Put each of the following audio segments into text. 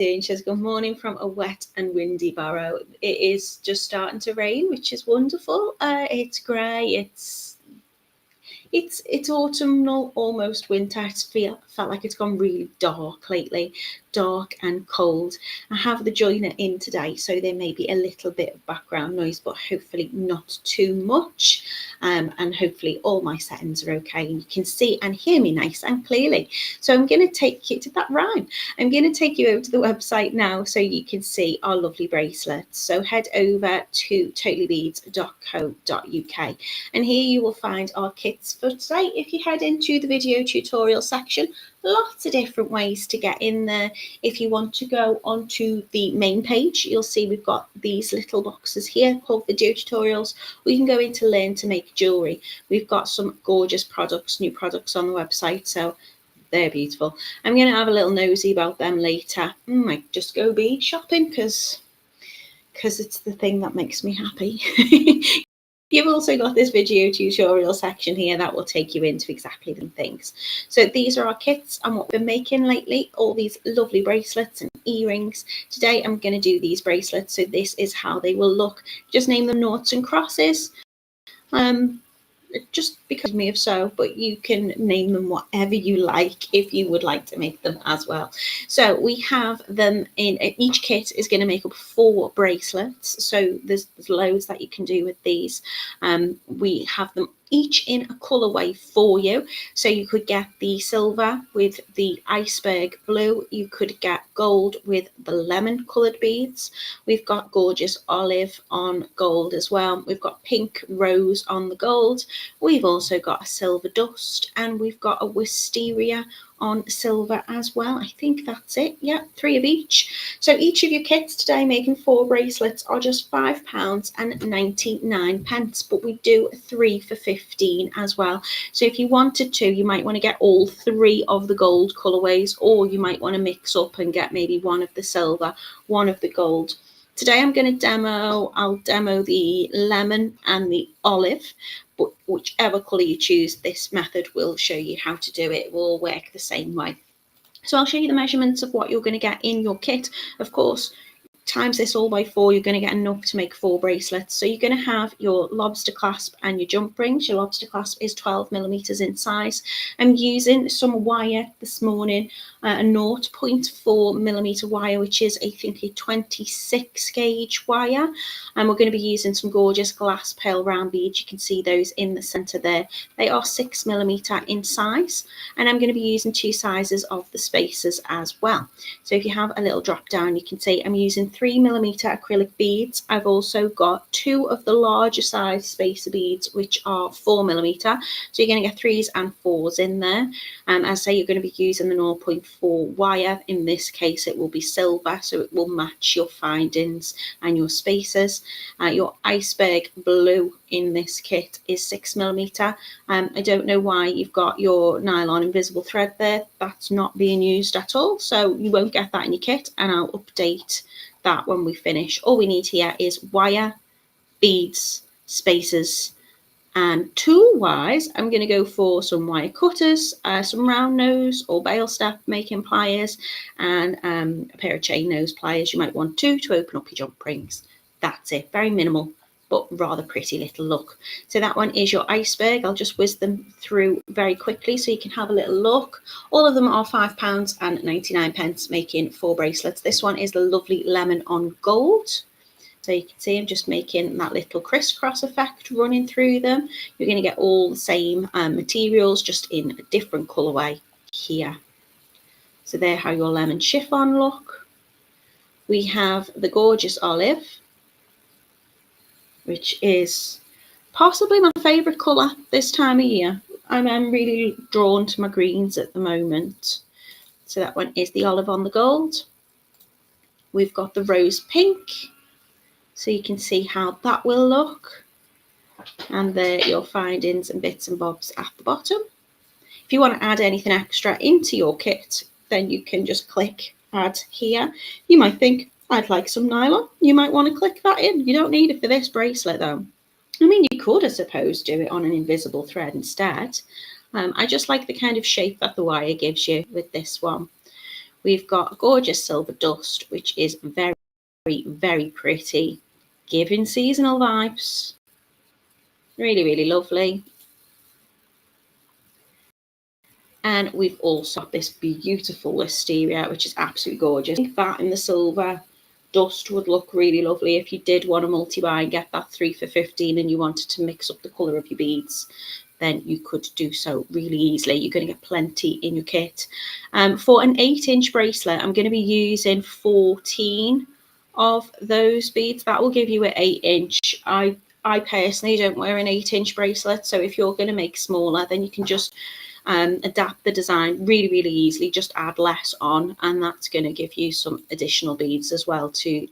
She says, good morning from a wet and windy Barrow. It is just starting to rain, which is wonderful. It's grey. It's autumnal, almost winter. Felt like it's gone really dark lately, dark and cold. I have the joiner in today, so there may be a little bit of background noise, but hopefully not too much. And hopefully all my settings are okay and you can see and hear me nice and clearly. So I'm going to take you to that rhyme. I'm going to take you over to the website now so you can see our lovely bracelets. So head over to totallybeads.co.uk and here you will find our kits for today. If you head into the video tutorial section, lots of different ways to get in there. If you want to go onto the main page, you'll see we've got these little boxes here called video tutorials. We can go into learn to make jewelry. We've got some gorgeous products, new products on the website, so they're beautiful. I'm going to have a little nosy about them later. I might just go bead shopping because it's the thing that makes me happy. You've also got this video tutorial section here that will take you into exactly the things. So these are our kits and what we've been making lately, all these lovely bracelets and earrings. Today I'm going to do these bracelets, so this is how they will look. Just name them noughts and crosses. Just because me if so, but you can name them whatever you like if you would like to make them as well. So we have them in each kit is going to make up 4 bracelets, so there's loads that you can do with these. We have them each in a colorway for you, so you could get the silver with the iceberg blue, you could get gold with the lemon colored beads, we've got gorgeous olive on gold as well, we've got pink rose on the gold, we've also got a silver dust, and we've got a wisteria on silver as well. I think that's it. Yeah, 3 of each. So each of your kits today making 4 bracelets are just £5.99, but we do 3 for 15 as well. So if you wanted to, you might want to get all 3 of the gold colorways, or you might want to mix up and get maybe 1 of the silver, 1 of the gold. Today I'll demo the lemon and the olive, but whichever colour you choose, this method will show you how to do it. It will all work the same way. So I'll show you the measurements of what you're going to get in your kit. Of course, times this all by 4, you're going to get enough to make 4 bracelets. So you're going to have your lobster clasp and your jump rings. Your lobster clasp is 12mm in size. I'm using some wire this morning, a 0.4mm wire, which is I think a 26 gauge wire, and we're going to be using some gorgeous glass pearl round beads. You can see those in the center there. They are 6mm in size, and I'm going to be using 2 sizes of the spacers as well. So if you have a little drop down, you can see I'm using 3mm acrylic beads. I've also got 2 of the larger size spacer beads, which are 4mm. So you're going to get 3s and 4s in there. As I say, you're going to be using the 0.4 wire. In this case, it will be silver, so it will match your findings and your spacers. Your iceberg blue in this kit is 6mm. I don't know why you've got your nylon invisible thread there. That's not being used at all, so you won't get that in your kit, and I'll update that when we finish. All we need here is wire, beads, spacers, and tool wise I'm going to go for some wire cutters, some round nose or bail step making pliers, and a pair of chain nose pliers. You might want 2 to open up your jump rings. That's it. Very minimal but rather pretty little look. So that one is your iceberg. I'll just whiz them through very quickly so you can have a little look. All of them are £5.99 making 4 bracelets. This one is the lovely lemon on gold. So you can see I'm just making that little crisscross effect running through them. You're going to get all the same materials, just in a different colourway here. So there how your lemon chiffon look. We have the gorgeous olive, which is possibly my favourite colour this time of year. I'm really drawn to my greens at the moment. So that one is the olive on the gold. We've got the rose pink. So you can see how that will look. And there your findings and bits and bobs at the bottom. If you want to add anything extra into your kit, then you can just click add here. You might think, I'd like some nylon. You might want to click that in. You don't need it for this bracelet though. I mean, you could, I suppose, do it on an invisible thread instead. I just like the kind of shape that the wire gives you with this one. we've got a gorgeous silver dust, which is very, very pretty, giving seasonal vibes. Really, really lovely. And we've also got this beautiful wisteria, which is absolutely gorgeous. I think that in the silver dust would look really lovely if you did want to multi-buy and get that 3 for 15 and you wanted to mix up the colour of your beads. Then you could do so really easily. You're going to get plenty in your kit. For an 8-inch bracelet, I'm going to be using 14 of those beads. That will give you an 8-inch. I personally don't wear an 8-inch bracelet, so if you're going to make smaller, then you can just adapt the design really, really easily. Just add less on, and that's going to give you some additional beads as well to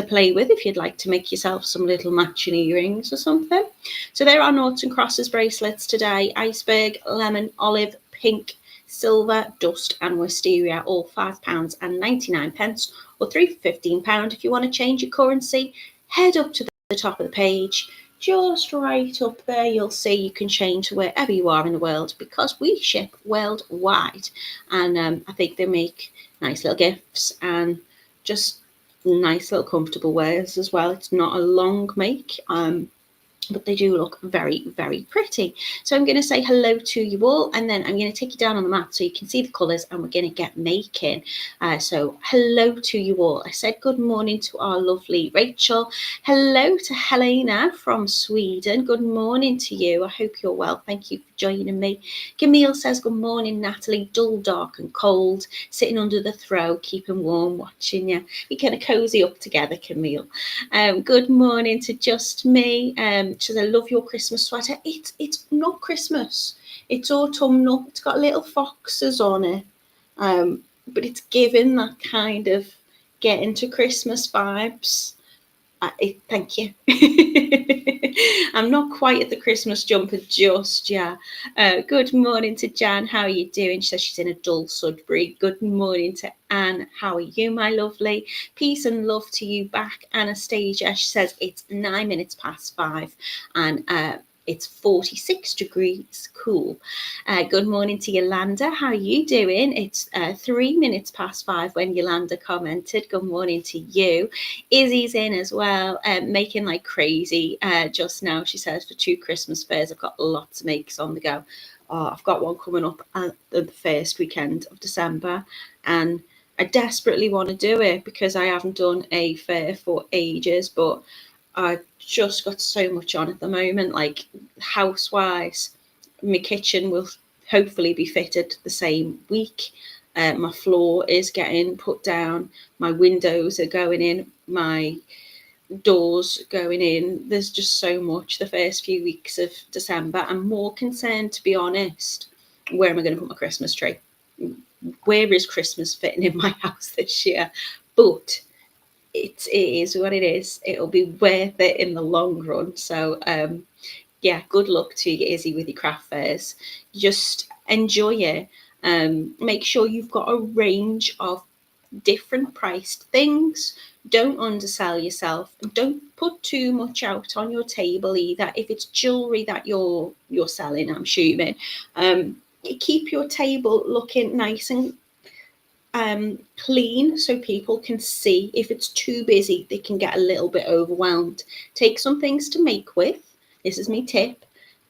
play with if you'd like to make yourself some little matching earrings or something. So there are Noughts and Crosses bracelets today: iceberg, lemon, olive, pink, silver, dust and wisteria, all £5.99, or £3 for £15. If you want to change your currency, head up to the top of the page. Just right up there, you'll see you can change to wherever you are in the world, because we ship worldwide. And I think they make nice little gifts and just nice little comfortable wears as well. It's not a long make, but they do look very, very pretty. So I'm going to say hello to you all, and then I'm going to take you down on the mat so you can see the colours, and we're going to get making. So hello to you all. I said good morning to our lovely Rachel. Hello to Helena from Sweden. Good morning to you. I hope you're well. Thank you for joining me. Camille says good morning, Natalie. Dull, dark and cold. Sitting under the throw, keeping warm, watching you. We kind of cosy up together, Camille. Good morning to Just Me. She says, I love your Christmas sweater. It's not Christmas. It's autumnal. It's got little foxes on it. But it's giving that kind of get into Christmas vibes. Thank you. I'm not quite at the Christmas jumper just yet. Good morning to Jan. How are you doing? She says she's in a dull Sudbury. Good morning to Anne. How are you, my lovely? Peace and love to you back, Anastasia. She says it's 9 minutes past 5, and it's 46 degrees cool. Good morning to Yolanda. How are you doing? It's 3 minutes past 5 when Yolanda commented. Good morning to you. Izzy's in as well, making like crazy just now. She says for 2 Christmas fairs, I've got lots of makes on the go. I've got one coming up at the first weekend of December, and I desperately want to do it because I haven't done a fair for ages, but I just got so much on at the moment, like house-wise. My kitchen will hopefully be fitted the same week. My floor is getting put down. My windows are going in. My doors going in. There's just so much the first few weeks of December. I'm more concerned, to be honest, where am I going to put my Christmas tree? Where is Christmas fitting in my house this year? But it is what it is. It'll be worth it in the long run. So yeah, good luck to you, Izzy, with your craft fairs. Just enjoy it. Make sure you've got a range of different priced things. Don't undersell yourself. Don't put too much out on your table either. If it's jewelry that you're selling, I'm assuming, keep your table looking nice and clean so people can see. If it's too busy, they can get a little bit overwhelmed. Take some things to make with. This is my tip.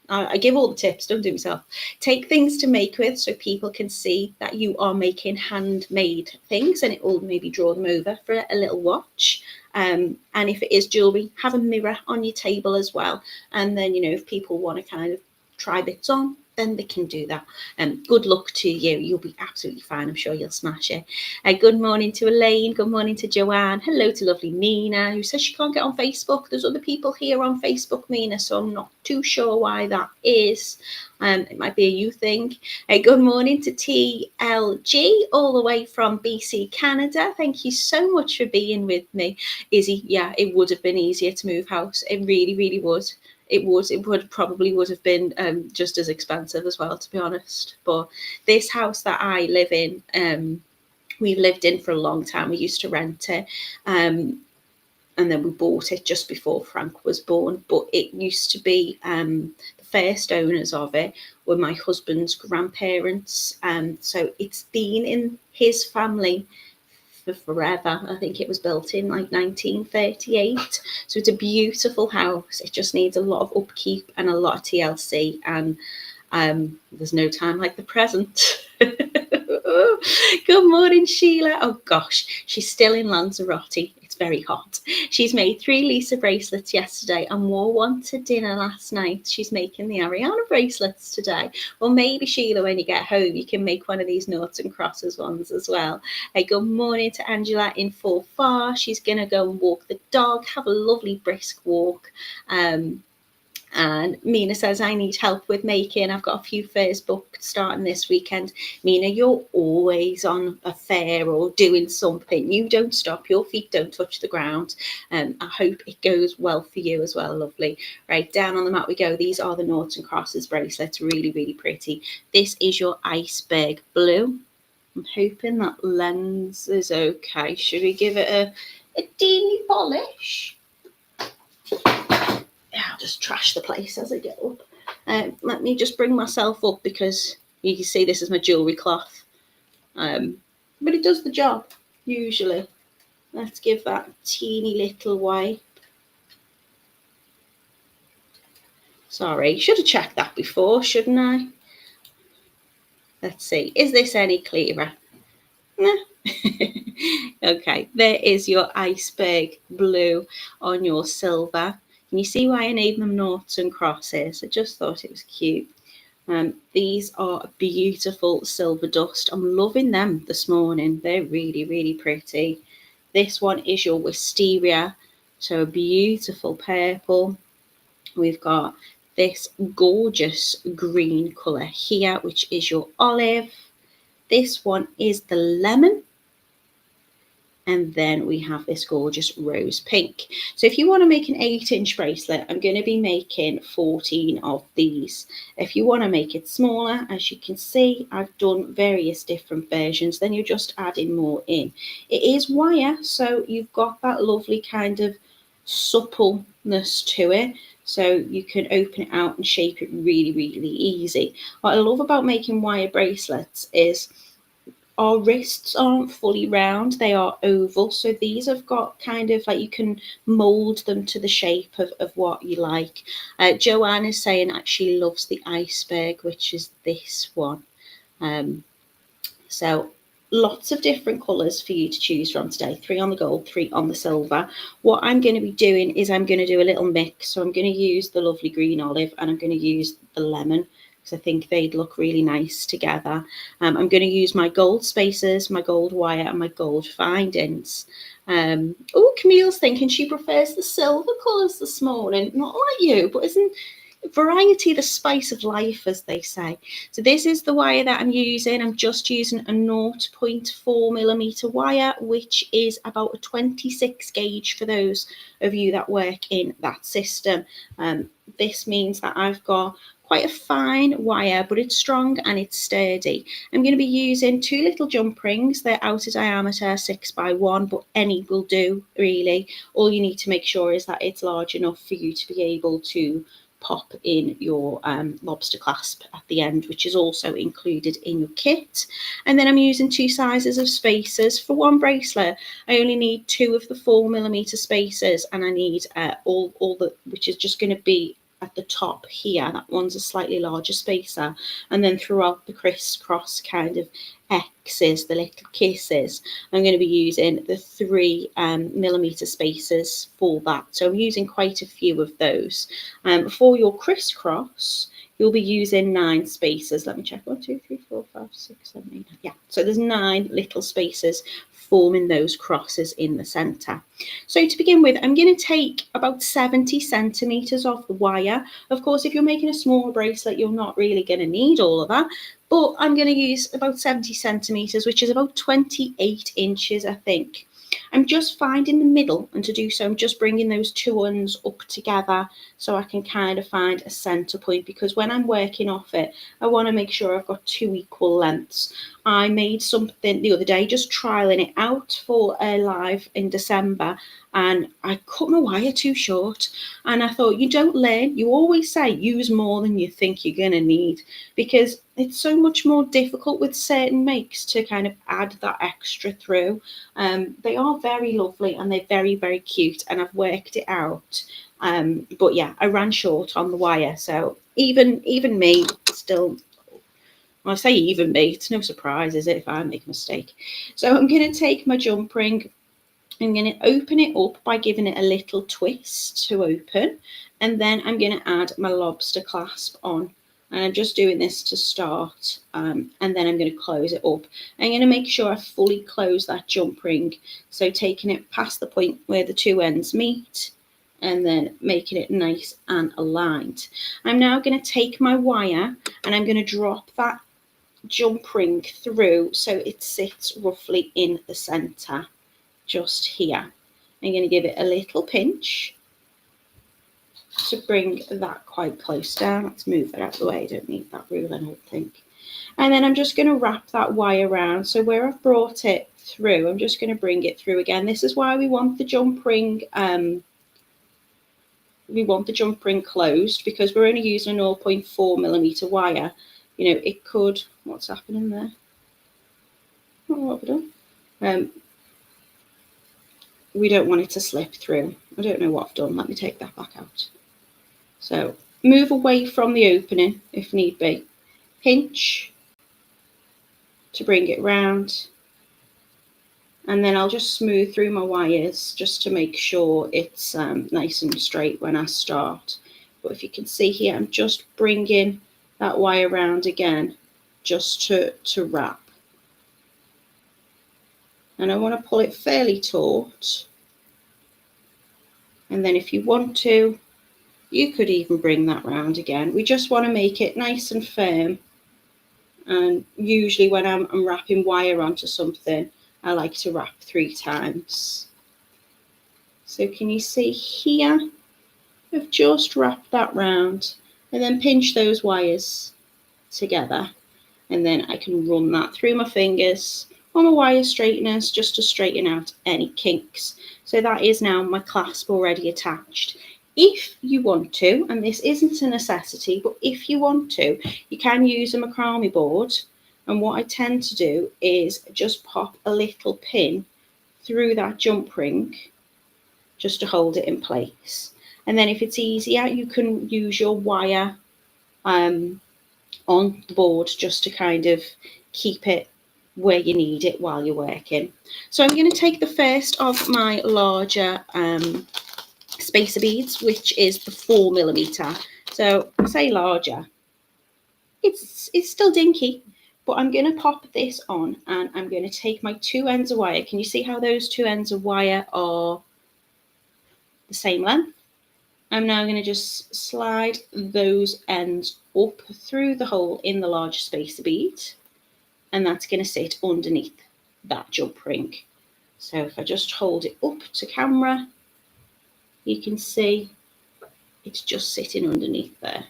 I give all the tips, don't do myself. Take things to make with so people can see that you are making handmade things, and it will maybe draw them over for a little watch. And if it is jewelry, have a mirror on your table as well. And then, if people want to kind of try bits on, then they can do that. Good luck to you. You'll be absolutely fine. I'm sure you'll smash it. Good morning to Elaine. Good morning to Joanne. Hello to lovely Nina, who says she can't get on Facebook. There's other people here on Facebook, Nina, so I'm not too sure why that is. It might be a you thing. Good morning to TLG, all the way from BC, Canada. Thank you so much for being with me. Izzy, yeah, it would have been easier to move house. It really, really would. It would probably have been just as expensive as well, to be honest. But this house that I live in, we've lived in for a long time. We used to rent it, and then we bought it just before Frank was born. But it used to be the first owners of it were my husband's grandparents. So it's been in his family for forever. I think it was built in like 1938. So it's a beautiful house. It just needs a lot of upkeep and a lot of TLC. And there's no time like the present. Good morning, Sheila. Oh gosh, she's still in Lanzarote. It's very hot. She's made 3 Lisa bracelets yesterday and wore one to dinner last night. She's making the Ariana bracelets today. Well, maybe, Sheila, when you get home, you can make one of these noughts and crosses ones as well. Hey, good morning to Angela in Far. She's going to go and walk the dog, have a lovely brisk walk. And Mina says, I need help with making. I've got a few fairs booked starting this weekend. Mina, you're always on a fair or doing something. You don't stop. Your feet don't touch the ground. I hope it goes well for you as well. Lovely. Right, down on the mat we go. These are the Noughts and Crosses bracelets. Really, really pretty. This is your iceberg blue. I'm hoping that lens is okay. Should we give it a teeny polish? I'll just trash the place as I get up. Let me just bring myself up because you can see this is my jewellery cloth. But it does the job, usually. Let's give that teeny little wipe. Sorry, should have checked that before, shouldn't I? Let's see, is this any clearer? Nah. Okay, there is your iceberg blue on your silver. Can you see why I named them Noughts and Crosses? I just thought it was cute. These are beautiful silver dust. I'm loving them this morning. They're really, really pretty. This one is your wisteria, so a beautiful purple. We've got this gorgeous green colour here, which is your olive. This one is the lemon. And then we have this gorgeous rose pink. So if you want to make an 8-inch bracelet, I'm going to be making 14 of these. If you want to make it smaller, as you can see, I've done various different versions. Then you're just adding more in. It is wire, so you've got that lovely kind of suppleness to it. So you can open it out and shape it really, really easy. What I love about making wire bracelets is our wrists aren't fully round, they are oval. So these have got kind of like you can mould them to the shape of what you like. Joanne is saying that she loves the iceberg, which is this one. So lots of different colours for you to choose from today. 3 on the gold, 3 on the silver. What I'm going to be doing is I'm going to do a little mix. So I'm going to use the lovely green olive and I'm going to use the lemon. I think they'd look really nice together. I'm going to use my gold spacers, my gold wire, and my gold findings. Oh, Camille's thinking she prefers the silver colours this morning. Not like you, but isn't variety the spice of life, as they say? So this is the wire that I'm using. I'm just using a 0.4mm wire, which is about a 26 gauge for those of you that work in that system. This means that I've got quite a fine wire, but it's strong and it's sturdy. I'm going to be using 2 little jump rings. They're outer diameter 6x1, but any will do, really. All you need to make sure is that it's large enough for you to be able to pop in your lobster clasp at the end, which is also included in your kit. And then I'm using 2 sizes of spacers. For one bracelet, I only need 2 of the 4mm spacers, and I need all the, which is just going to be at the top here. That one's a slightly larger spacer, and then throughout the crisscross kind of X's, the little kisses, I'm going to be using the 3mm spacers for that. So I'm using quite a few of those. For your crisscross, you'll be using 9 spacers. Let me check. 1, 2, 3, 4, 5, 6, 7, 8. Yeah, so there's 9 little spacers forming those crosses in the center. So to begin with, I'm going to take about 70 centimeters off the wire. Of course, if you're making a small bracelet, you're not really going to need all of that, but I'm going to use about 70 centimeters, which is about 28 inches, I think. I'm just finding the middle, and to do so I'm just bringing those two ends up together so I can kind of find a centre point, because when I'm working off it I want to make sure I've got two equal lengths. I made something the other day, just trialling it out for a live in December, and I cut my wire too short, and I thought, you don't learn. You always say use more than you think you're going to need, because it's so much more difficult with certain makes to kind of add that extra through. They are very lovely and they're very, very cute, and I've worked it out. But yeah, I ran short on the wire, so even me still. When I say even me, it's no surprise, is it, if I make a mistake? So I'm going to take my jump ring. I'm going to open it up by giving it a little twist to open, and then I'm going to add my lobster clasp on. And I'm just doing this to start, and then I'm going to close it up. I'm going to make sure I fully close that jump ring, so taking it past the point where the two ends meet, and then making it nice and aligned. I'm now going to take my wire and I'm going to drop that jump ring through so it sits roughly in the centre, just here. I'm going to give it a little pinch to bring that quite close down. Let's move it out of the way. I don't need that ruler, I don't think. And then I'm just going to wrap that wire around. So where I've brought it through, I'm just going to bring it through again. This is why we want the jump ring. We want the jump ring closed, because we're only using a 0.4mm wire. You know, it could. What's happening there? Oh, what have I done? We don't want it to slip through. I don't know what I've done. Let me take that back out. So move away from the opening if need be. Pinch to bring it round. And then I'll just smooth through my wires just to make sure it's nice and straight when I start. But if you can see here, I'm just bringing that wire round again just to wrap. And I want to pull it fairly taut. And then if you want to, you could even bring that round again. We just want to make it nice and firm. And usually when I'm wrapping wire onto something, I like to wrap 3 times. So can you see here? I've just wrapped that round, and then pinch those wires together. And then I can run that through my fingers on my wire straighteners just to straighten out any kinks. So that is now my clasp already attached. If you want to, and this isn't a necessity, but if you want to, you can use a macrame board. And what I tend to do is just pop a little pin through that jump ring just to hold it in place. And then if it's easier, you can use your wire on the board just to kind of keep it where you need it while you're working. So I'm going to take the first of my larger spacer beads, which is the 4mm. So I say larger, it's still dinky, but I'm going to pop this on, and I'm going to take my 2 ends of wire. Can you see how those 2 ends of wire are the same length? I'm now going to just slide those ends up through the hole in the large spacer bead, and that's going to sit underneath that jump ring. So if I just hold it up to camera, you can see it's just sitting underneath there.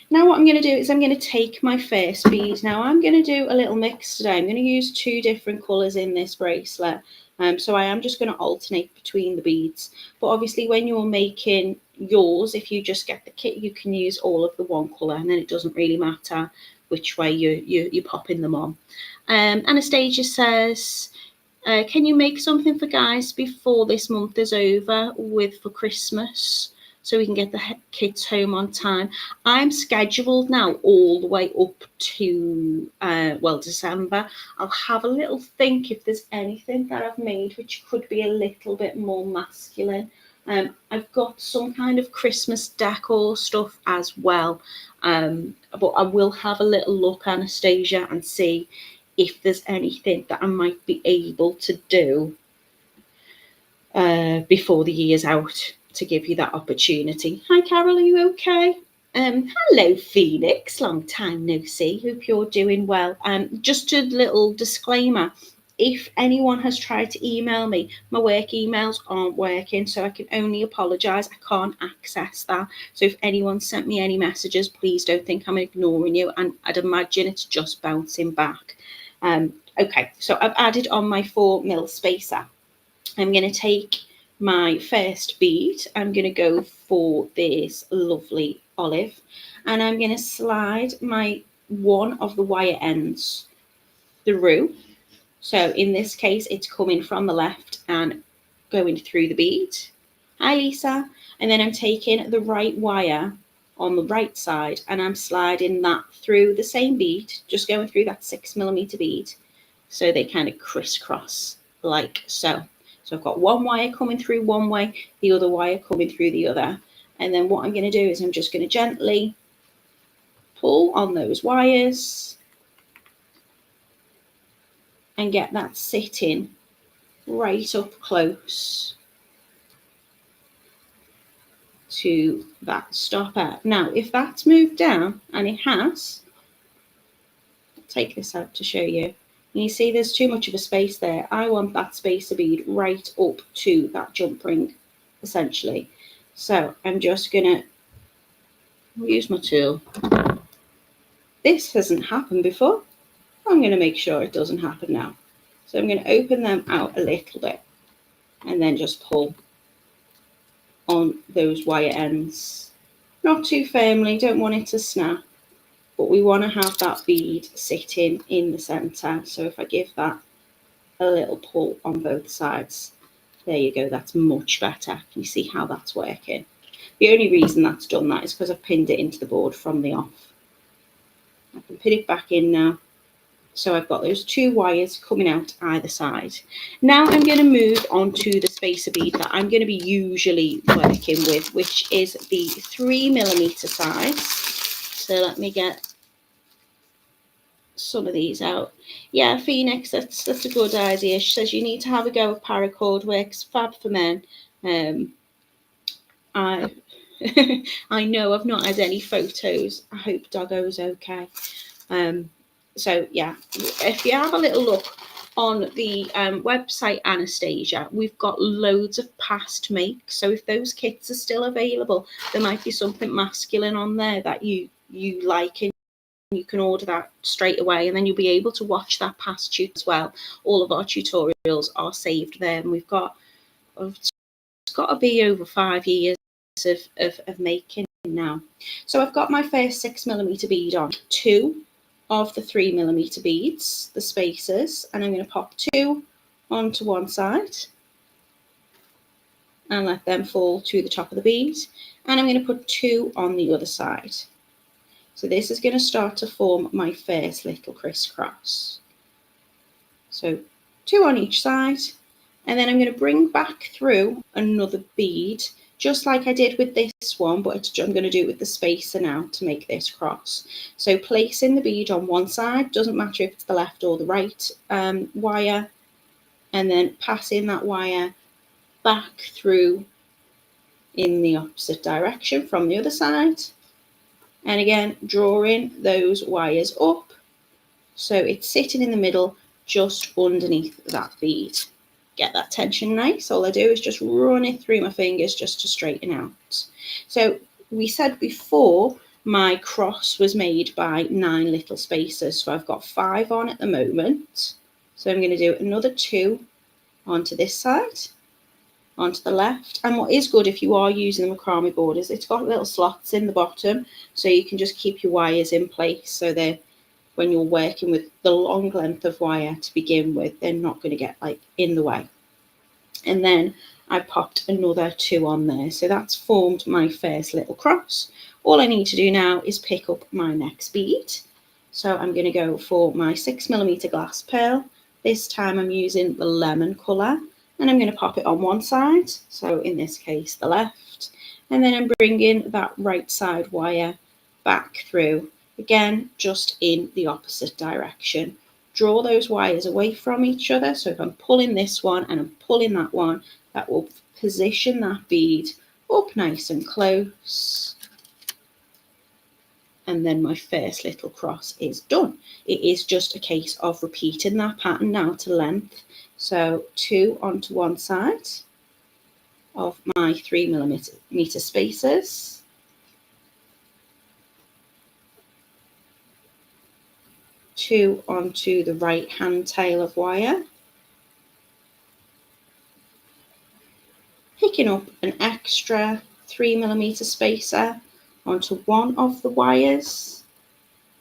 Now what I'm going to do is I'm going to take my first bead. Now I'm going to do a little mix today. I'm going to use 2 different colours in this bracelet. So I am just going to alternate between the beads. But obviously when you're making yours, if you just get the kit, you can use all of the one colour, and then it doesn't really matter which way you're popping them on. Anastasia says, can you make something for guys before this month is over for Christmas, so we can get the kids home on time? I'm scheduled now all the way up to, December. I'll have a little think if there's anything that I've made which could be a little bit more masculine. I've got some kind of Christmas decor stuff as well. But I will have a little look, Anastasia, and see if there's anything that I might be able to do before the year's out, to give you that opportunity. Hi Carol, are you okay? Hello Phoenix, long time no see. Hope you're doing well. Just a little disclaimer, if anyone has tried to email me, my work emails aren't working, so I can only apologise. I can't access that. So if anyone sent me any messages, please don't think I'm ignoring you, and I'd imagine it's just bouncing back. Okay, so I've added on my 4mm spacer. I'm going to take my first bead. I'm going to go for this lovely olive, and I'm going to slide my one of the wire ends through. So in this case, it's coming from the left and going through the bead. Hi, Lisa. And then I'm taking the right wire on the right side and I'm sliding that through the same bead, just going through that 6mm bead. So they kind of crisscross like so. So I've got one wire coming through one way, the other wire coming through the other. And then what I'm going to do is I'm just going to gently pull on those wires and get that sitting right up close to that stopper. Now, if that's moved down, and it has, I'll take this out to show you. And you see there's too much of a space there. I want that spacer bead right up to that jump ring, essentially. So I'm just going to use my tool. This hasn't happened before. I'm going to make sure it doesn't happen now. So I'm going to open them out a little bit and then just pull on those wire ends. Not too firmly, don't want it to snap, but we want to have that bead sitting in the centre. So if I give that a little pull on both sides, there you go, that's much better. Can you see how that's working? The only reason that's done that is because I've pinned it into the board from the off. I can pin it back in now. So I've got those two wires coming out either side. Now I'm going to move on to the spacer bead that I'm going to be usually working with, which is the 3mm size. So let me get some of these out. Yeah, Phoenix, that's a good idea. She says you need to have a go of paracord works, fab for men. I I know I've not had any photos. I hope Doggo's okay. So yeah, if you have a little look on the website Anastasia, we've got loads of past makes. So if those kits are still available, there might be something masculine on there that you like, and you can order that straight away, and then you'll be able to watch that past shoot as well. All of our tutorials are saved there, and we've got, it's got to be over 5 years of making now. So I've got my first 6mm bead on, 2 of the 3mm beads, the spacers, and I'm going to pop 2 onto one side and let them fall to the top of the bead, and I'm going to put 2 on the other side. So this is going to start to form my first little crisscross. So 2 on each side, and then I'm going to bring back through another bead, just like I did with this one, but I'm going to do it with the spacer now to make this cross. So placing the bead on one side, doesn't matter if it's the left or the right wire, and then passing that wire back through in the opposite direction from the other side. And again, drawing those wires up so it's sitting in the middle just underneath that bead. Get that tension nice. All I do is just run it through my fingers just to straighten out. So we said before my cross was made by 9 little spacers. So I've got 5 on at the moment. So I'm going to do another 2 onto this side, onto the left. And what is good if you are using the macrame board is it's got little slots in the bottom, so you can just keep your wires in place so they're, when you're working with the long length of wire to begin with, they're not going to get like in the way. And then I popped another 2 on there. So that's formed my first little cross. All I need to do now is pick up my next bead. So I'm going to go for my 6mm glass pearl. This time I'm using the lemon colour, and I'm going to pop it on one side. So in this case, the left. And then I'm bringing that right side wire back through. Again, just in the opposite direction. Draw those wires away from each other. So if I'm pulling this one and I'm pulling that one, that will position that bead up nice and close. and then my first little cross is done. It is just a case of repeating that pattern now to length. So 2 onto one side of my 3mm spacers, two onto the right hand tail of wire, picking up an extra 3mm spacer onto one of the wires,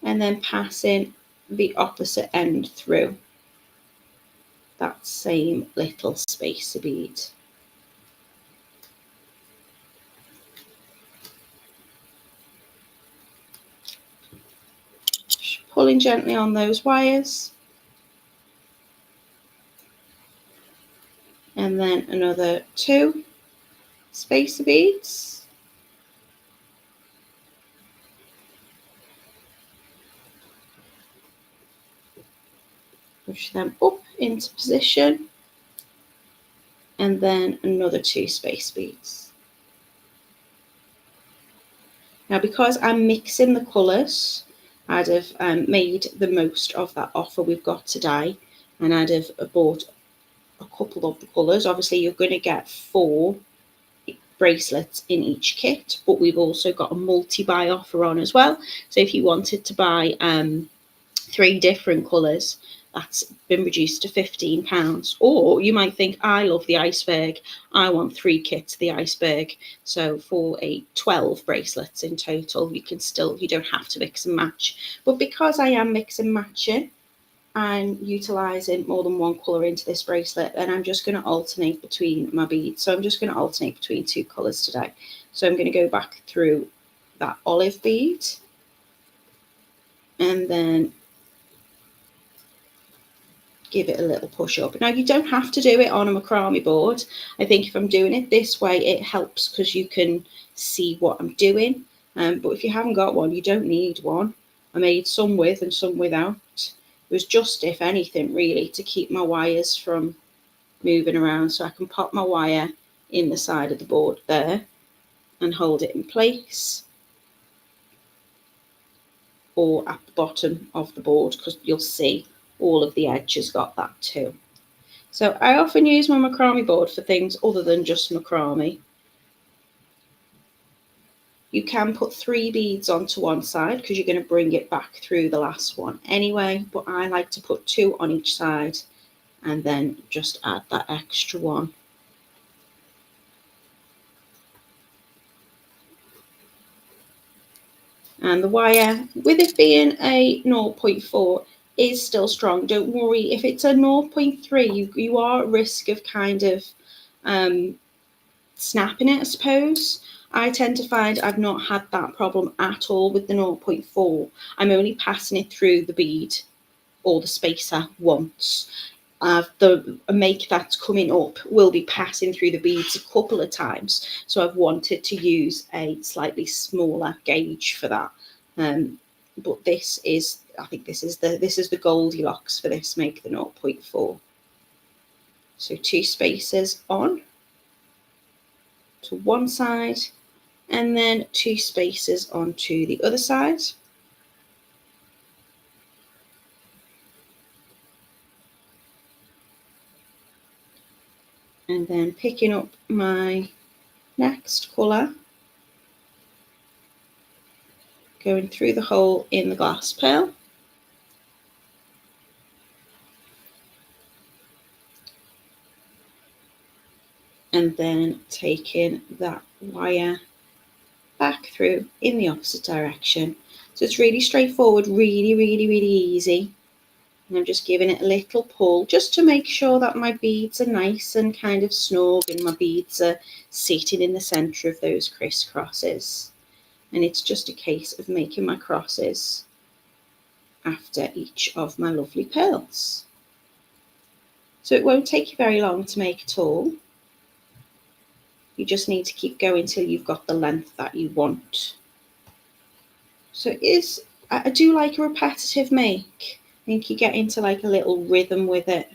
and then passing the opposite end through that same little spacer bead. Just pulling gently on those wires, and then another 2 spacer beads, push them up into position, and then another 2 space beads. Now, because I'm mixing the colours, I'd have made the most of that offer we've got today, and I'd have bought a couple of the colours. Obviously, you're going to get 4 bracelets in each kit, but we've also got a multi-buy offer on as well. So if you wanted to buy 3 different colours, that's been reduced to £15. Or you might think, I love the iceberg, I want 3 kits of the iceberg. So for a 12 bracelets in total, you don't have to mix and match. But because I am mix and matching and utilising more than one colour into this bracelet, then I'm just going to alternate between my beads. So I'm just going to alternate between 2 colours today. So I'm going to go back through that olive bead, and then give it a little push up. Now, you don't have to do it on a macrame board. I think if I'm doing it this way, it helps because you can see what I'm doing. But if you haven't got one, you don't need one. I made some with and some without. It was just, if anything, really, to keep my wires from moving around. So I can pop my wire in the side of the board there and hold it in place, or at the bottom of the board, because you'll see all of the edges got that too. So I often use my macrame board for things other than just macrame. You can put 3 beads onto one side because you're going to bring it back through the last one anyway, but I like to put 2 on each side and then just add that extra one. And the wire, with it being a 0.4, is still strong. Don't worry, if it's a 0.3, you are at risk of kind of snapping it, I suppose. I tend to find I've not had that problem at all with the 0.4. I'm only passing it through the bead or the spacer once. The make that's coming up will be passing through the beads a couple of times, so I've wanted to use a slightly smaller gauge for that. But this is, I think this is the Goldilocks for this, make the 0.4. So 2 spacers on to one side, and then 2 spacers onto the other side. And then picking up my next colour, going through the hole in the glass pearl, and then taking that wire back through in the opposite direction. So it's really straightforward, really easy. And I'm just giving it a little pull just to make sure that my beads are nice and kind of snug and my beads are sitting in the centre of those crisscrosses. And it's just a case of making my crosses after each of my lovely pearls. So it won't take you very long to make at all. You just need to keep going till you've got the length that you want. So I do like a repetitive make. I think you get into like a little rhythm with it.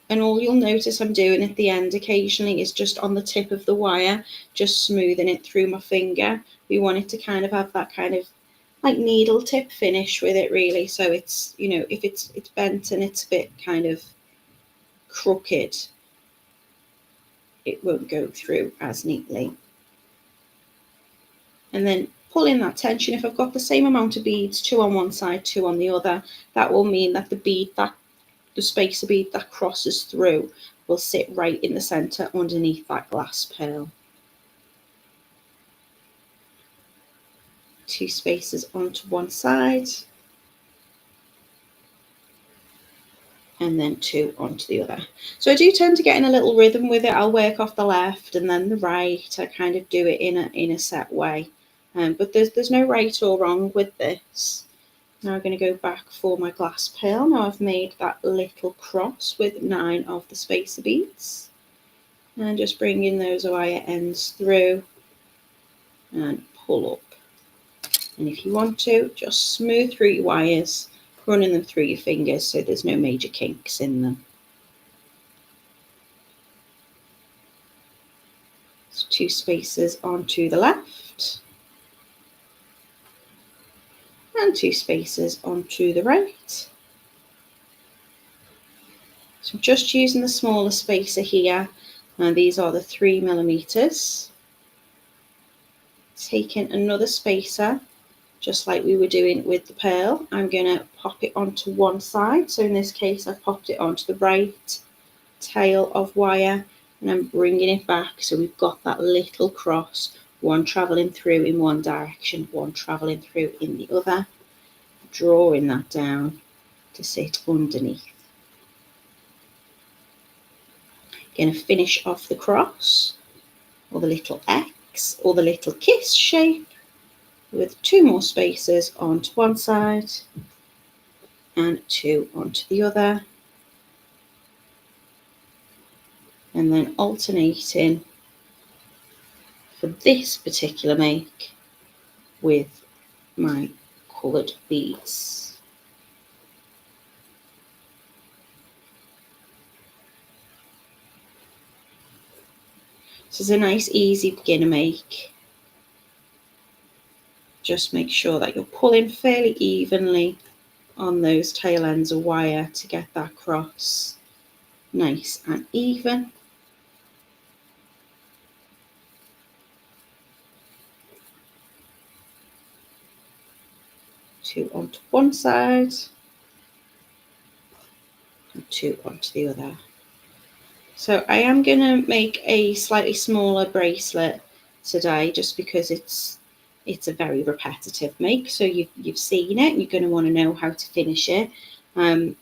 And all you'll notice I'm doing at the end occasionally is just on the tip of the wire, just smoothing it through my finger. We want it to kind of have that kind of like needle tip finish with it really. So it's, you know, if it's bent and it's a bit kind of crooked, it won't go through as neatly. And then pull in that tension. If I've got the same amount of beads, 2 on one side, 2 on the other, that will mean that the bead, that the spacer bead that crosses through will sit right in the center underneath that glass pearl. 2 spacers onto one side, and then 2 onto the other. So I do tend to get in a little rhythm with it. I'll work off the left and then the right. I kind of do it in a set way. But there's no right or wrong with this. Now I'm going to go back for my glass pearl. Now I've made that little cross with 9 of the spacer beads. And just bringing those wire ends through and pull up. And if you want to, just smooth through your wires, running them through your fingers so there's no major kinks in them. So 2 spacers onto the left and 2 spacers onto the right. So I'm just using the smaller spacer here, and these are the 3mm. Taking another spacer, just like we were doing with the pearl, I'm going to pop it onto one side. So in this case, I've popped it onto the right tail of wire, and I'm bringing it back. So we've got that little cross, one traveling through in one direction, one traveling through in the other, drawing that down to sit underneath. Going to finish off the cross, or the little X, or the little kiss shape, with 2 more spacers onto one side and 2 onto the other, and then alternating for this particular make with my coloured beads. This is a nice easy beginner make. Just make sure that you're pulling fairly evenly on those tail ends of wire to get that cross nice and even. Two onto one side and 2 onto the other. So I am going to make a slightly smaller bracelet today, just because it's a very repetitive make. So you've seen it, you're going to want to know how to finish it. But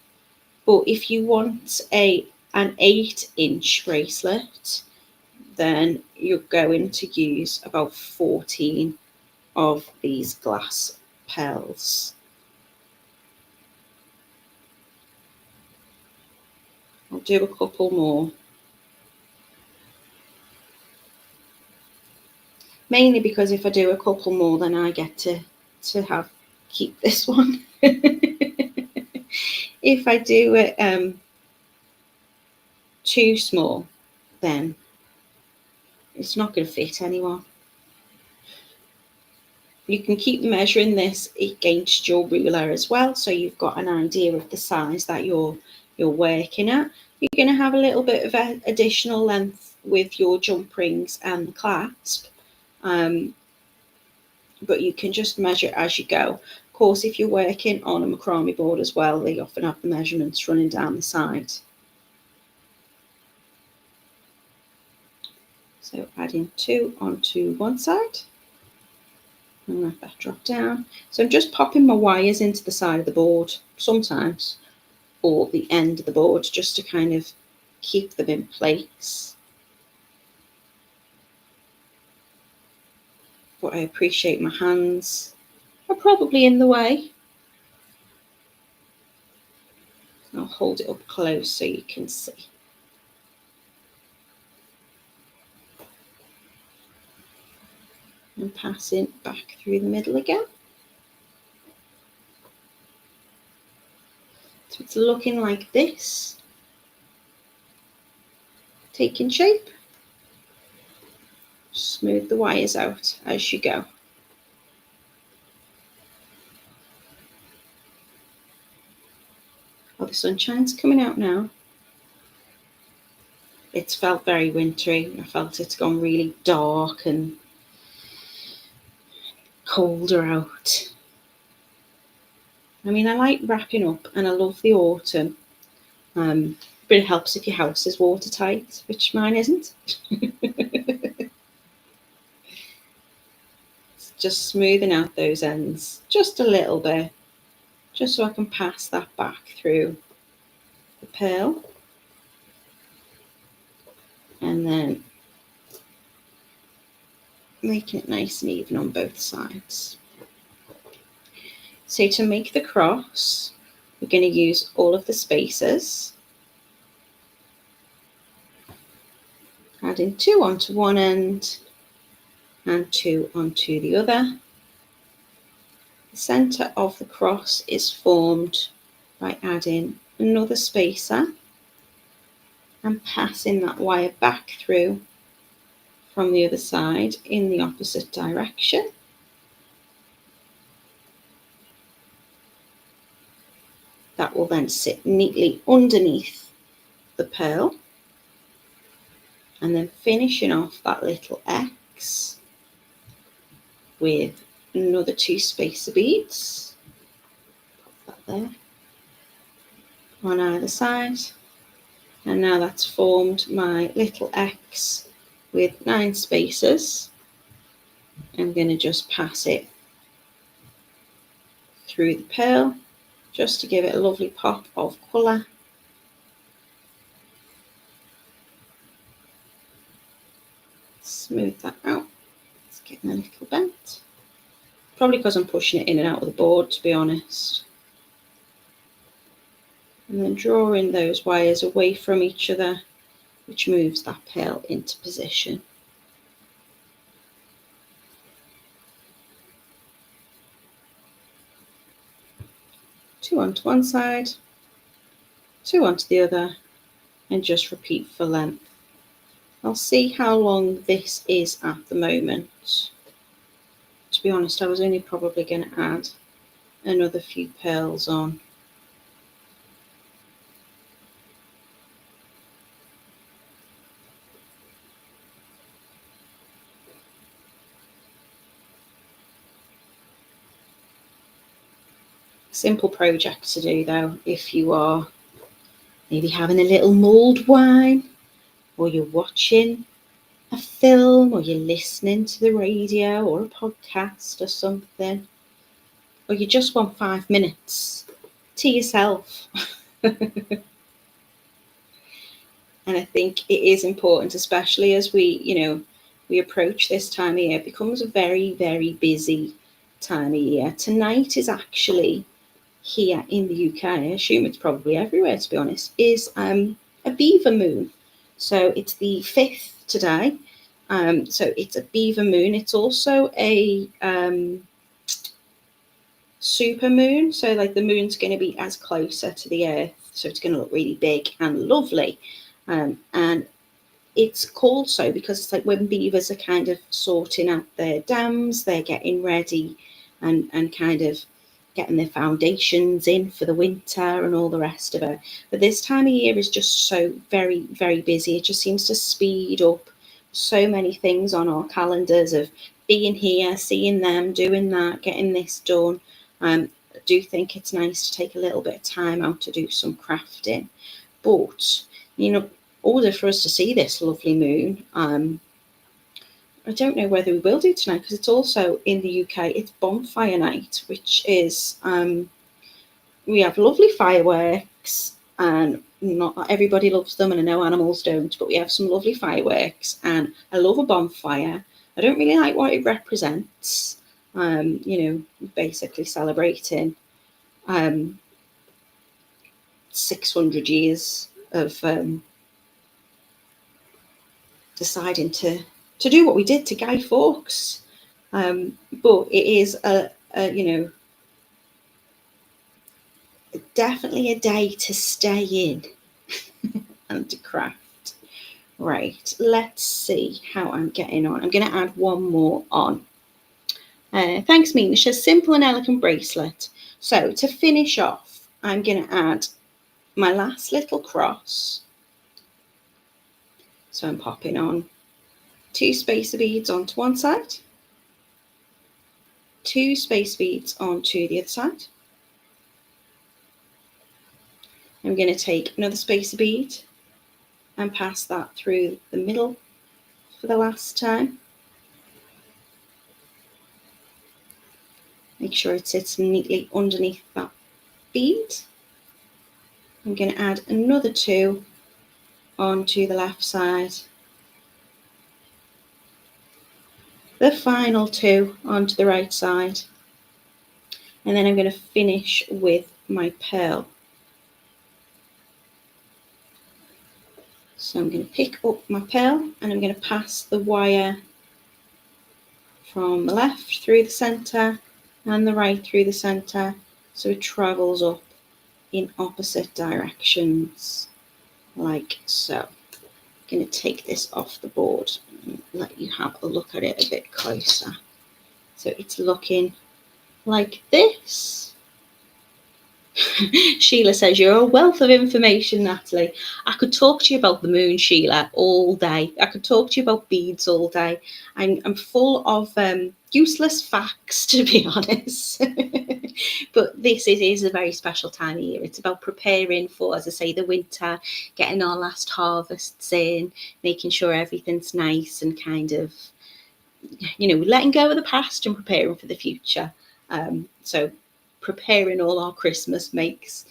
if you want an 8-inch bracelet, then you're going to use about 14 of these glass pearls. I'll do a couple more. Mainly because if I do a couple more, then I get to keep this one. If I do it too small, then it's not going to fit anyone. You can keep measuring this against your ruler as well, so you've got an idea of the size that you're working at. You're going to have a little bit of additional length with your jump rings and the clasp, but you can just measure as you go. Of course, if you're working on a macrame board as well, they often have the measurements running down the side. So adding 2 onto one side, and let that drop down. So I'm just popping my wires into the side of the board sometimes, or the end of the board, just to kind of keep them in place. But I appreciate my hands are probably in the way. I'll hold it up close so you can see. And passing back through the middle again. So it's looking like this, taking shape. Smooth the wires out as you go. sunshine's coming out now. It's felt very wintry. I felt it's gone really dark and colder out. I mean, I like wrapping up and I love the autumn. But it helps if your house is watertight, which mine isn't. Just smoothing out those ends just a little bit, just so I can pass that back through the pearl. And then making it nice and even on both sides. So to make the cross, we're going to use all of the spacers. Adding 2 onto one end and 2 onto the other. The centre of the cross is formed by adding another spacer and passing that wire back through from the other side in the opposite direction. That will then sit neatly underneath the pearl. And then finishing off that little X with another 2 spacer beads. Pop that there on either side. And now that's formed my little X with 9 spacers. I'm going to just pass it through the pearl just to give it a lovely pop of colour. Smooth that out. It's getting a little bent. Probably because I'm pushing it in and out of the board, to be honest. And then drawing those wires away from each other, which moves that pearl into position. Two onto one side, 2 onto the other, and just repeat for length. I'll see how long this is at the moment. To be honest, I was only probably going to add another few pearls on. Simple project to do though, if you are maybe having a little mulled wine, or you're watching a film, or you're listening to the radio or a podcast or something, or you just want 5 minutes to yourself. And I think it is important, especially as we approach this time of year. It becomes a very, very busy time of year. Tonight is actually, here in the UK, I assume it's probably everywhere to be honest, is a beaver moon. So it's the 5th today. So it's a beaver moon. It's also a super moon. So like the moon's going to be as closer to the earth. So it's going to look really big and lovely. And it's called so because it's like when beavers are kind of sorting out their dams, they're getting ready and kind of getting their foundations in for the winter and all the rest of it. But this time of year is just so very, very busy. It just seems to speed up so many things on our calendars of being here, seeing them, doing that, getting this done. I do think it's nice to take a little bit of time out to do some crafting. But, in order for us to see this lovely moon, I don't know whether we will do tonight because it's also in the UK, it's bonfire night, which is, we have lovely fireworks, and not everybody loves them, and I know animals don't, but we have some lovely fireworks, and I love a bonfire. I don't really like what it represents, basically celebrating 600 years of deciding to do what we did to Guy Fawkes, but it is definitely a day to stay in and to craft. Right, let's see how I'm getting on. I'm going to add one more on. Thanks, Menisha. Simple and elegant bracelet. So to finish off, I'm going to add my last little cross. So I'm popping on 2 spacer beads onto one side, 2 spacer beads onto the other side. I'm going to take another spacer bead and pass that through the middle for the last time. Make sure it sits neatly underneath that bead. I'm going to add another 2 onto the left side. The final 2 onto the right side. And then I'm going to finish with my pearl. So I'm going to pick up my pearl and I'm going to pass the wire from the left through the centre and the right through the centre, so it travels up in opposite directions, like so. I'm going to take this off the board and let you have a look at it a bit closer. So it's looking like this. Sheila says, you're a wealth of information, Natalie. I could talk to you about the moon, Sheila, all day. I could talk to you about beads all day. I'm full of useless facts, to be honest. But this is a very special time of year. It's about preparing for, as I say, the winter, getting our last harvests in, making sure everything's nice and kind of, you know, letting go of the past and preparing for the future. So preparing all our Christmas makes.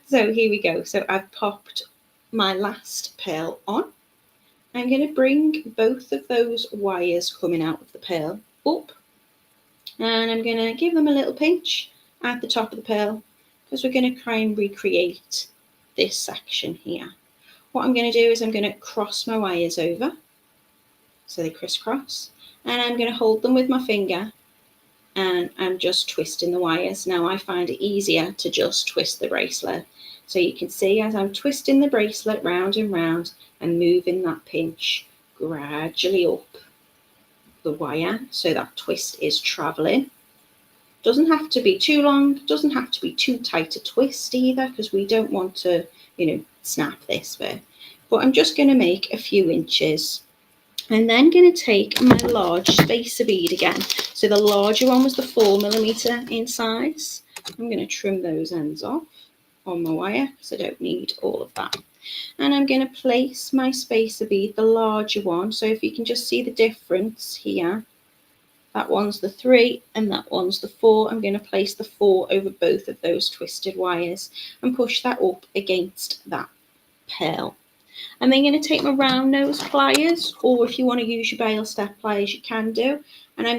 So here we go. So I've popped my last pearl on. I'm going to bring both of those wires coming out of the pearl up, and I'm going to give them a little pinch at the top of the pearl because we're going to try and recreate this section here. What I'm going to do is I'm going to cross my wires over so they crisscross, and I'm going to hold them with my finger and I'm just twisting the wires. Now I find it easier to just twist the bracelet. So you can see as I'm twisting the bracelet round and round and moving that pinch gradually up the wire so that twist is travelling. Doesn't have to be too long, doesn't have to be too tight a twist either, because we don't want to, you know, snap this bit. But I'm just going to make a few inches. I'm then going to take my large spacer bead again. So the larger one was the 4mm in size. I'm going to trim those ends off on my wire because I don't need all of that. And I'm going to place my spacer bead, the larger one. So if you can just see the difference here, that one's the 3 and that one's the 4. I'm going to place the 4 over both of those twisted wires and push that up against that pearl. I'm then going to take my round nose pliers, or if you want to use your bail step pliers, you can do. And I'm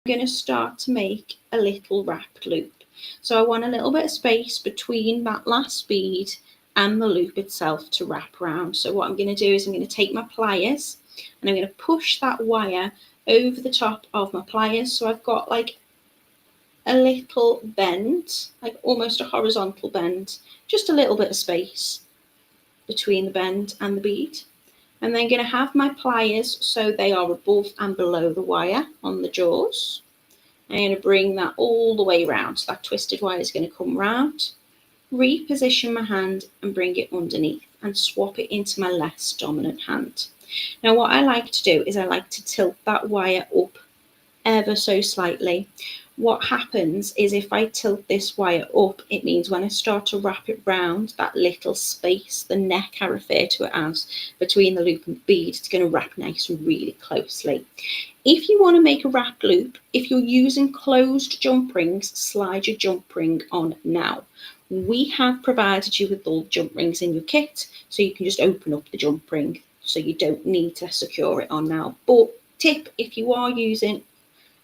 going to start to make a little wrapped loop. So I want a little bit of space between that last bead and the loop itself to wrap around. So what I'm going to do is I'm going to take my pliers and I'm going to push that wire over the top of my pliers. So I've got like a little bend, like almost a horizontal bend, just a little bit of space between the bend and the bead. I'm then going to have my pliers so they are above and below the wire on the jaws. I'm going to bring that all the way around. So that twisted wire is going to come round, reposition my hand and bring it underneath and swap it into my less dominant hand. Now what I like to do is I like to tilt that wire up ever so slightly. What happens is if I tilt this wire up, it means when I start to wrap it round, that little space, the neck I refer to it as, between the loop and the bead, it's going to wrap nice and really closely. If you want to make a wrap loop, if you're using closed jump rings, slide your jump ring on now. We have provided you with all the jump rings in your kit, so you can just open up the jump ring, so you don't need to secure it on now. But tip, if you are using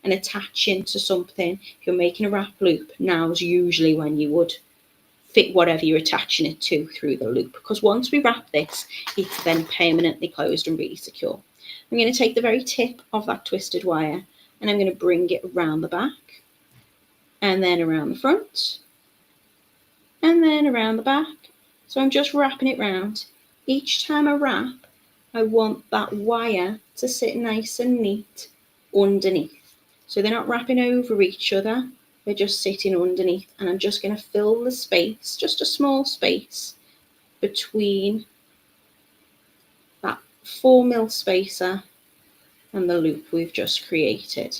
and attaching to something, if you're making a wrap loop, now is usually when you would fit whatever you're attaching it to through the loop, because once we wrap this, it's then permanently closed and really secure. I'm going to take the very tip of that twisted wire and I'm going to bring it around the back and then around the front and then around the back. So I'm just wrapping it round. Each time I wrap, I want that wire to sit nice and neat underneath. So they're not wrapping over each other, they're just sitting underneath, and I'm just going to fill the space, just a small space, between that 4mm spacer and the loop we've just created.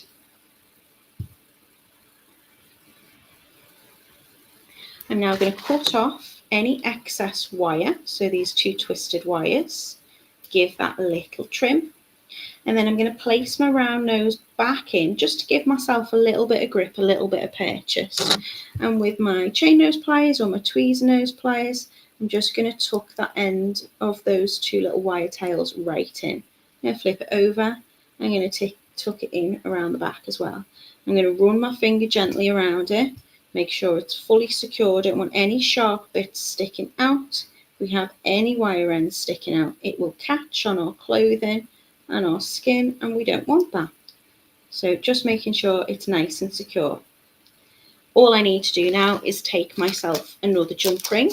I'm now going to cut off any excess wire, so these two twisted wires, give that a little trim. And then I'm going to place my round nose back in just to give myself a little bit of grip, a little bit of purchase. And with my chain nose pliers or my tweezer nose pliers, I'm just going to tuck that end of those two little wire tails right in. I'm going to flip it over. I'm going to tuck it in around the back as well. I'm going to run my finger gently around it, make sure it's fully secured. I don't want any sharp bits sticking out. If we have any wire ends sticking out, it will catch on our clothing and our skin, and we don't want that. So just making sure it's nice and secure. All I need to do now is take myself another jump ring,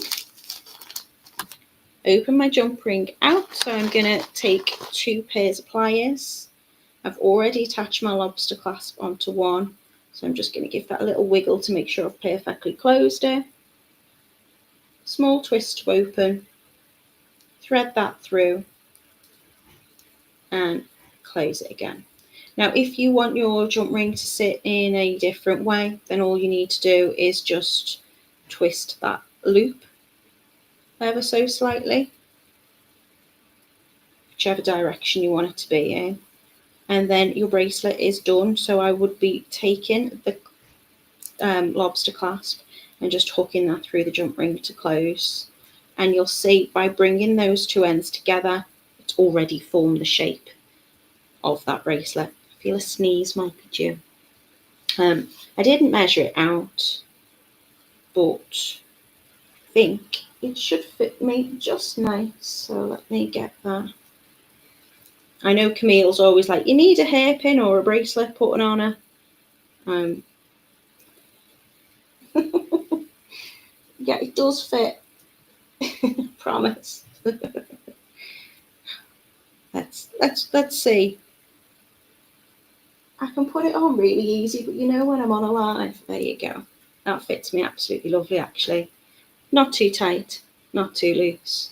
open my jump ring out. So I'm going to take 2 pairs of pliers. I've already attached my lobster clasp onto one, so I'm just going to give that a little wiggle to make sure I've perfectly closed it. Small twist to open, thread that through, and close it again. Now, if you want your jump ring to sit in a different way, then all you need to do is just twist that loop ever so slightly, whichever direction you want it to be in, and then your bracelet is done. So I would be taking the lobster clasp and just hooking that through the jump ring to close, and you'll see by bringing those two ends together, it's already formed the shape of that bracelet. I feel a sneeze might be due. I didn't measure it out, but I think it should fit me just nice. So let me get that. I know Camille's always like, you need a hairpin or a bracelet putting on her. Yeah, it does fit. Promise. Let's see. I can put it on really easy, but you know when I'm on a live, there you go. That fits me absolutely lovely, actually. Not too tight, not too loose.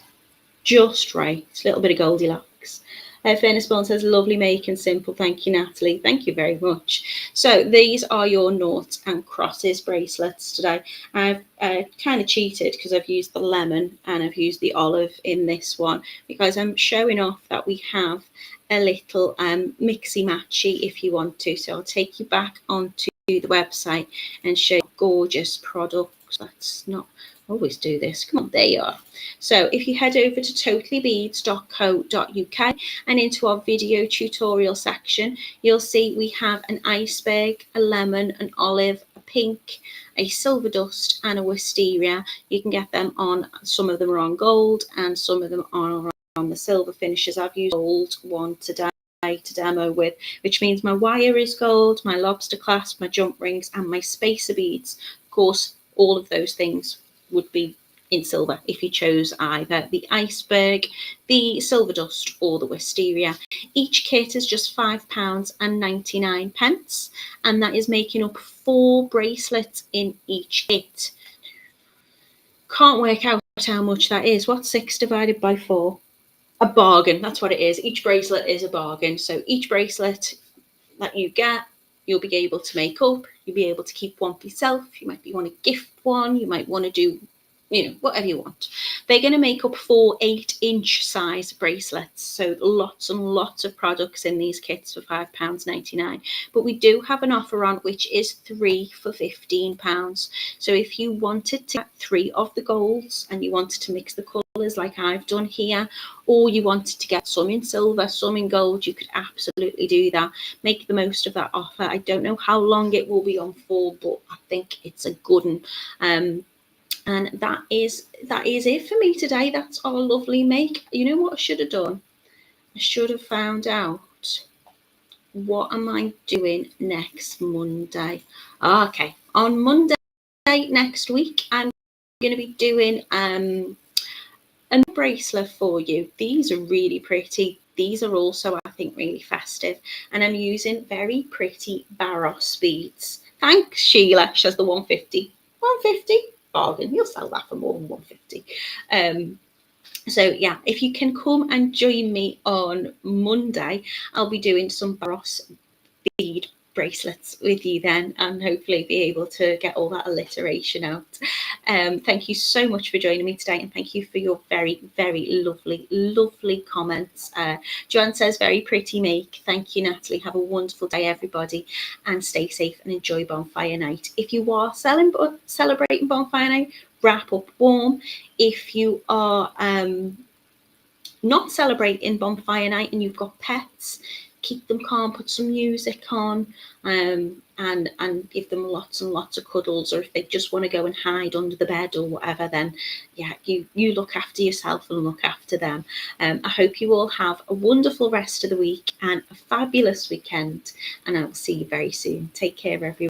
Just right. A little bit of Goldilocks. Fairness Bond says, lovely make and simple. Thank you, Natalie. Thank you very much. So these are your noughts and crosses bracelets today. I've kind of cheated because I've used the lemon and I've used the olive in this one because I'm showing off that we have a little mixy matchy if you want to. So I'll take you back onto the website and show you gorgeous products. Let's not always do this. Come on, there you are. So if you head over to totallybeads.co.uk and into our video tutorial section, you'll see we have an iceberg, a lemon, an olive, a pink, a silver dust, and a wisteria. You can get them on, some of them are on gold and some of them are on the silver finishes. I've used gold one today to demo with, which means my wire is gold, my lobster clasp, my jump rings, and my spacer beads. Of course, all of those things would be in silver if you chose either the iceberg, the silver dust, or the wisteria. Each kit is just £5.99, and that is making up 4 bracelets in each kit. Can't work out how much that is. What's 6 divided by 4? A bargain. That's what it is. Each bracelet is a bargain. So each bracelet that you get, you'll be able to make up. You'll be able to keep one for yourself. You might want to gift one. You might want to do, whatever you want. They're going to make up 4 8-inch size bracelets. So lots and lots of products in these kits for £5.99. But we do have an offer on which is 3 for £15. So if you wanted to get 3 of the golds and you wanted to mix the colours like I've done here, or you wanted to get some in silver, some in gold, you could absolutely do that. Make the most of that offer. I don't know how long it will be on for, but I think it's a good one. And that is it for me today. That's our lovely make. You know what I should have done? I should have found out what am I doing next Monday. Okay, on Monday next week, I'm going to be doing a bracelet for you. These are really pretty. These are also, I think, really festive. And I'm using very pretty Barros beads. Thanks, Sheila. She has the 150. 150? Bargain. You'll sell that for more than 150. So yeah, if you can come and join me on Monday, I'll be doing some Barros bead bracelets with you then, and hopefully be able to get all that alliteration out. Thank you so much for joining me today, and thank you for your very, very lovely comments. Joanne says, very pretty make. Thank you, Natalie. Have a wonderful day, everybody, and stay safe and enjoy Bonfire Night. If you are celebrating Bonfire Night, wrap up warm. If you are not celebrating Bonfire Night and you've got pets, keep them calm, put some music on, and give them lots and lots of cuddles. Or if they just want to go and hide under the bed or whatever, then yeah, you look after yourself and look after them. I hope you all have a wonderful rest of the week and a fabulous weekend, and I will see you very soon. Take care, everyone.